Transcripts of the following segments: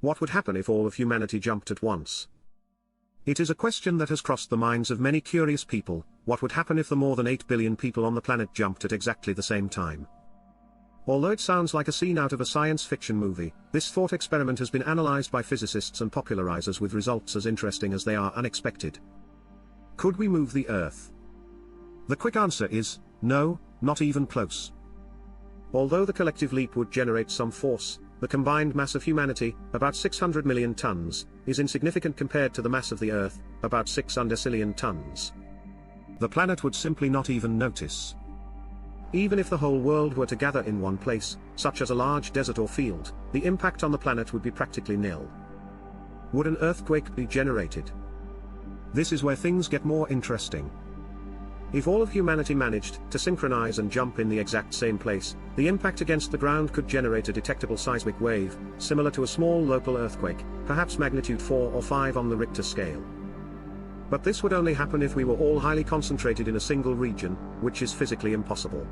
What would happen if all of humanity jumped at once? It is a question that has crossed the minds of many curious people. What would happen if the more than 8 billion people on the planet jumped at exactly the same time? Although it sounds like a scene out of a science fiction movie, this thought experiment has been analyzed by physicists and popularizers with results as interesting as they are unexpected. Could we move the Earth? The quick answer is, no, not even close. Although the collective leap would generate some force, the combined mass of humanity, about 600 million tons, is insignificant compared to the mass of the Earth, about 6 undecillion tons. The planet would simply not even notice. Even if the whole world were to gather in one place, such as a large desert or field, the impact on the planet would be practically nil. Would an earthquake be generated? This is where things get more interesting. If all of humanity managed to synchronize and jump in the exact same place, the impact against the ground could generate a detectable seismic wave, similar to a small local earthquake, perhaps magnitude 4 or 5 on the Richter scale. But this would only happen if we were all highly concentrated in a single region, which is physically impossible.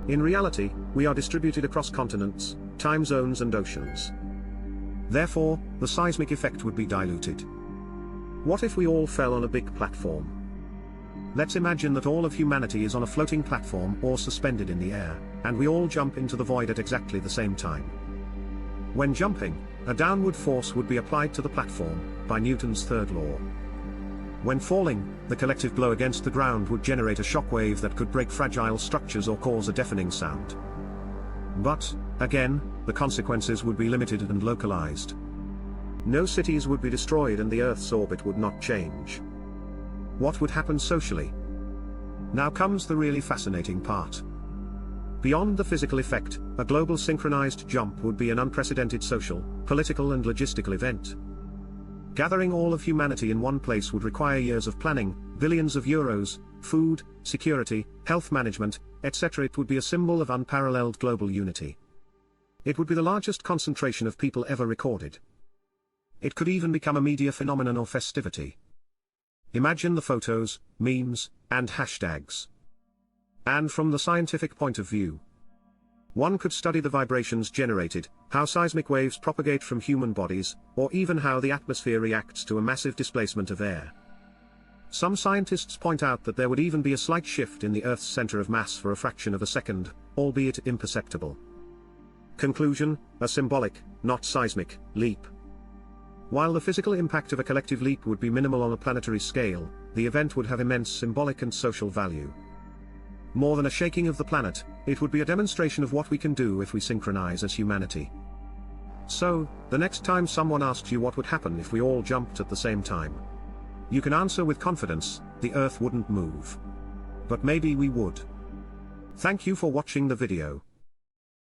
In reality, we are distributed across continents, time zones and oceans. Therefore, the seismic effect would be diluted. What if we all fell on a big platform? Let's imagine that all of humanity is on a floating platform or suspended in the air, and we all jump into the void at exactly the same time. When jumping, a downward force would be applied to the platform, by Newton's third law. When falling, the collective blow against the ground would generate a shock wave that could break fragile structures or cause a deafening sound. But, again, the consequences would be limited and localized. No cities would be destroyed and the Earth's orbit would not change. What would happen socially? Now comes the really fascinating part. Beyond the physical effect, a global synchronized jump would be an unprecedented social, political and logistical event. Gathering all of humanity in one place would require years of planning, billions of euros, food, security, health management, etc. It would be a symbol of unparalleled global unity. It would be the largest concentration of people ever recorded. It could even become a media phenomenon or festivity. Imagine the photos, memes, and hashtags. And from the scientific point of view, one could study the vibrations generated, how seismic waves propagate from human bodies, or even how the atmosphere reacts to a massive displacement of air. Some scientists point out that there would even be a slight shift in the Earth's center of mass for a fraction of a second, albeit imperceptible. Conclusion: a symbolic, not seismic, leap. While the physical impact of a collective leap would be minimal on a planetary scale, the event would have immense symbolic and social value. More than a shaking of the planet, it would be a demonstration of what we can do if we synchronize as humanity. So, the next time someone asks you what would happen if we all jumped at the same time, you can answer with confidence, the Earth wouldn't move. But maybe we would. Thank you for watching the video.